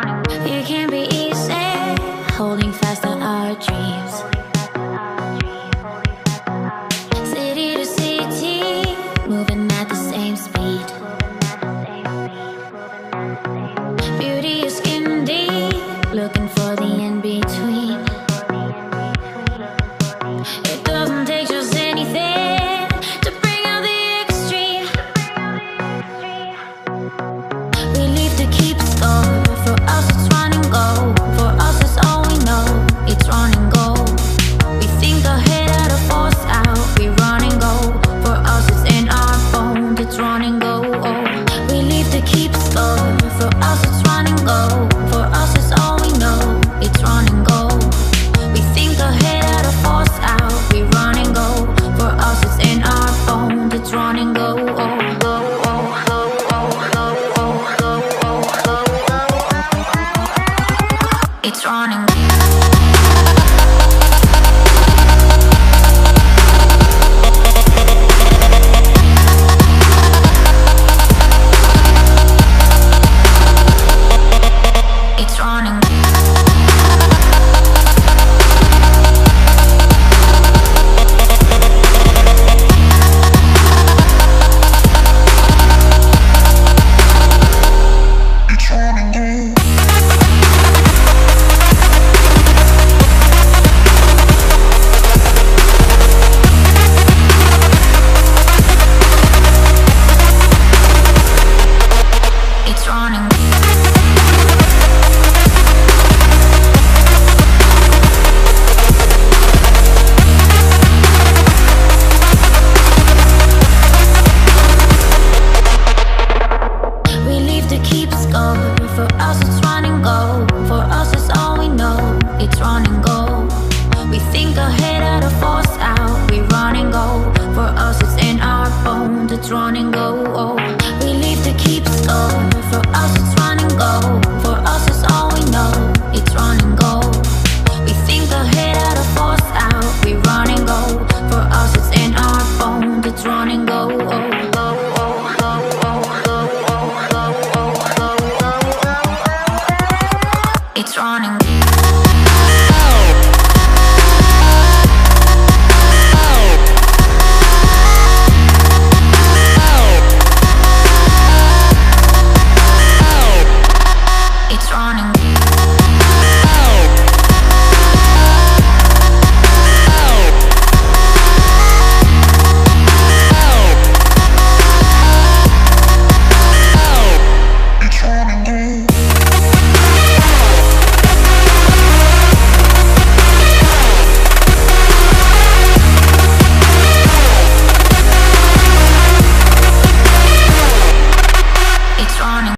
It can be easy, holding fast to our dreams. City to city, moving at the same speed. Beauty is skin deep, looking for the in-between. It doesn't take just anything to bring out the extreme. We leave to keep score. For us it's run and go. For us it's all we know. It's run and go. We think ahead out of force out. We run and go. For us it's in our bones. It's run and go. Oh. We leave to keep score. For us it's run and go. For us it's all we know. It's run and go. We think ahead out of force out. We run and go. For us it's in our bones. It's run and go. Oh. It's running. It's running. It's running. We leave to keep score. For us it's run and go. For us it's all we know. It's run and go. We think ahead out of force out. We run and go. For us it's in our bones. It's run and go. Oh. We leave to keep score. For us it's run and go. For us it's all we know. It's run and go. We think ahead out of force out. We run and go. For us it's in our bones. It's run and go. Oh. It's running. It's running.